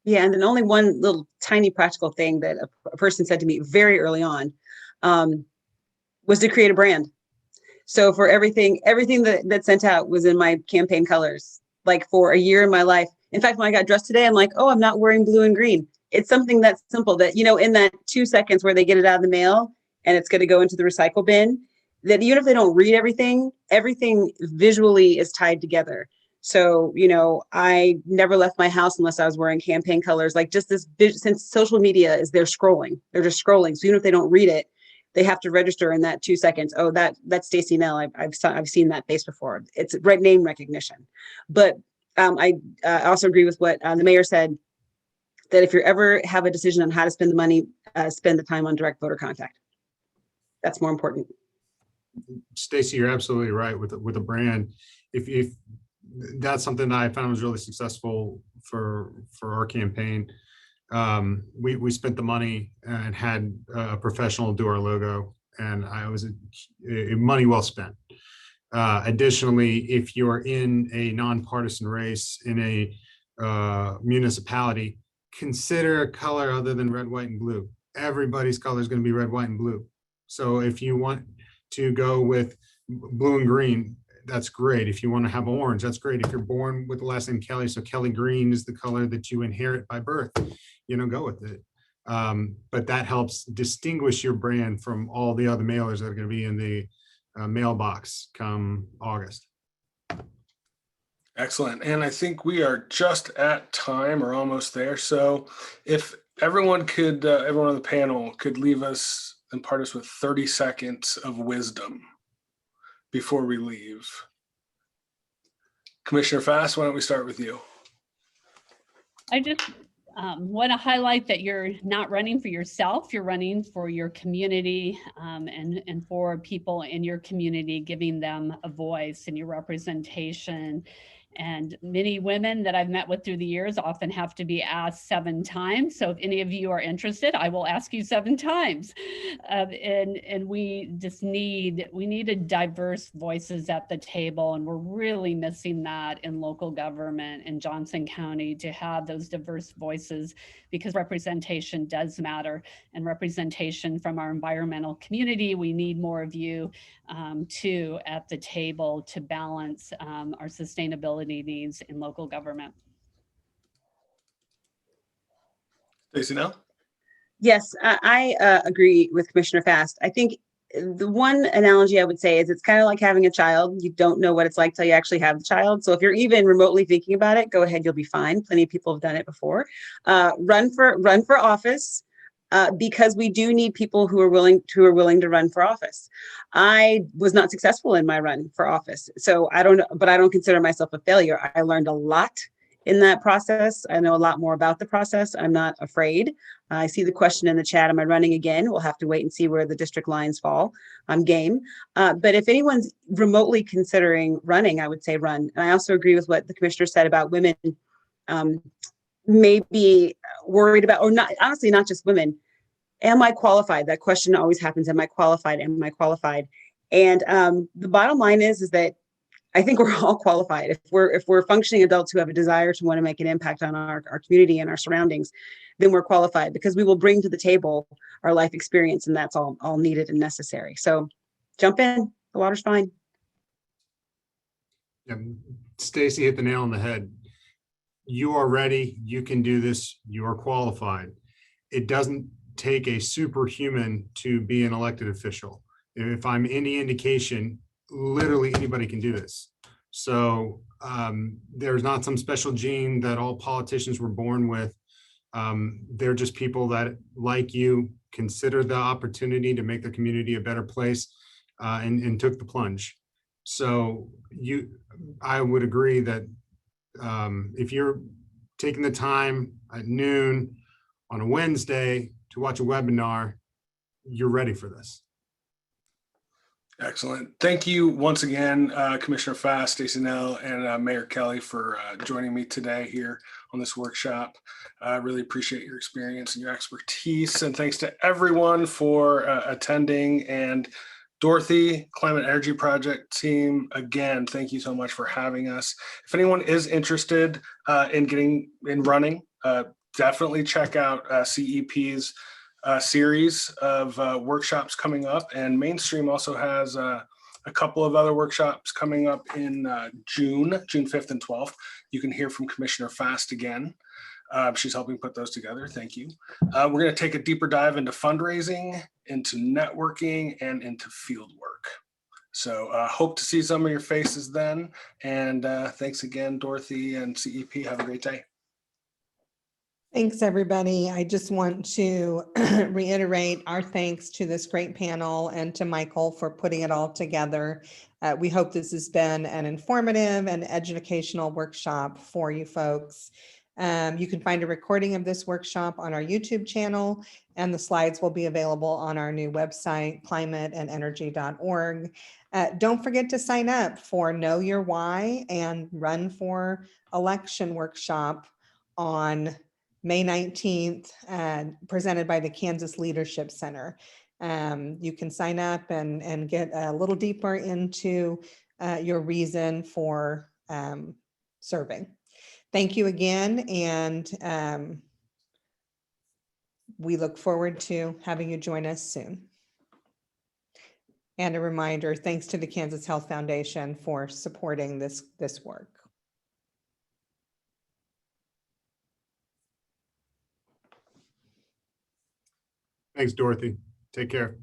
Yeah, and then only one little tiny practical thing that a person said to me very early on was to create a brand. So for everything that sent out was in my campaign colors, like for a year in my life. In fact, when I got dressed today, I'm like, oh, I'm not wearing blue and green. It's something that's simple that, in that 2 seconds where they get it out of the mail and it's going to go into the recycle bin, that even if they don't read everything visually is tied together. So, I never left my house unless I was wearing campaign colors, like just this, since social media is, they're just scrolling. So even if they don't read it, they have to register in that 2 seconds. Oh, that's Stacey Knoell. I've seen that face before. It's right name recognition. But I also agree with what the mayor said, that if you ever have a decision on how to spend the money, spend the time on direct voter contact. That's more important. Stacey, you're absolutely right with a brand. If that's something that I found was really successful for our campaign. We spent the money and had a professional do our logo, and I was money well spent. Additionally, if you're in a nonpartisan race in a municipality, consider a color other than red, white, and blue. Everybody's color is going to be red, white, and blue. So if you want to go with blue and green, that's great. If you want to have orange, that's great. If you're born with the last name Kelly, so Kelly green is the color that you inherit by birth, go with it. But that helps distinguish your brand from all the other mailers that are going to be in the mailbox come August. Excellent. And I think we are just at time or almost there. So if everyone on the panel could leave us, impart us with 30 seconds of wisdom before we leave. Commissioner Fast, why don't we start with you? I just want to highlight that you're not running for yourself, you're running for your community, and for people in your community, giving them a voice and your representation. And many women that I've met with through the years often have to be asked 7 times. So if any of you are interested, I will ask you 7 times. And we just needed diverse voices at the table. And we're really missing that in local government in Johnson County, to have those diverse voices, because representation does matter, and representation from our environmental community. We need more of you too at the table to balance our sustainability needs in local government. Stacey Knoell? Yes, I agree with Commissioner Fast. I think the one analogy I would say is it's kind of like having a child. You don't know what it's like till you actually have the child. So if you're even remotely thinking about it, go ahead, you'll be fine. Plenty of people have done it before. Run for office. Because we do need people who are willing to run for office. I was not successful in my run for office, so I don't consider myself a failure. I learned a lot in that process. I know a lot more about the process. I'm not afraid. I see the question in the chat, am I running again? We'll have to wait and see where the district lines fall. I'm game. But if anyone's remotely considering running, I would say run. And I also agree with what the commissioner said about women may be worried about, or not, honestly, not just women. Am I qualified? That question always happens. Am I qualified? Am I qualified? And the bottom line is that I think we're all qualified. If we're functioning adults who have a desire to want to make an impact on our community and our surroundings, then we're qualified, because we will bring to the table our life experience, and that's all needed and necessary. So jump in, the water's fine. Yeah, Stacey hit the nail on the head. You are ready, you can do this, you are qualified. It doesn't take a superhuman to be an elected official. if I'm any indication, literally anybody can do this. So there's not some special gene that all politicians were born with. They're just people that, like you, consider the opportunity to make the community a better place and took the plunge. So I would agree that if you're taking the time at noon on a Wednesday to watch a webinar, you're ready for this. Excellent. Thank you once again, Commissioner Fast, Stacey, Knoell, and Mayor Kelly for joining me today here on this workshop. I really appreciate your experience and your expertise. And thanks to everyone for attending. And Dorothy, Climate Energy Project team, again, thank you so much for having us. If anyone is interested in running, definitely check out CEP's series of workshops coming up, and Mainstream also has a couple of other workshops coming up in June 5th and 12th. You can hear from Commissioner Fast again. She's helping put those together. Thank you. We're going to take a deeper dive into fundraising, into networking, and into field work. So hope to see some of your faces then. And thanks again, Dorothy and CEP. Have a great day. Thanks, everybody. I just want to reiterate our thanks to this great panel and to Michael for putting it all together. We hope this has been an informative and educational workshop for you folks. You can find a recording of this workshop on our YouTube channel, and the slides will be available on our new website, climateandenergy.org. Don't forget to sign up for Know Your Why and Run for Election workshop on May 19th, presented by the Kansas Leadership Center. You can sign up and get a little deeper into your reason for serving. Thank you again, and we look forward to having you join us soon. And a reminder, thanks to the Kansas Health Foundation for supporting this work. Thanks, Dorothy. Take care.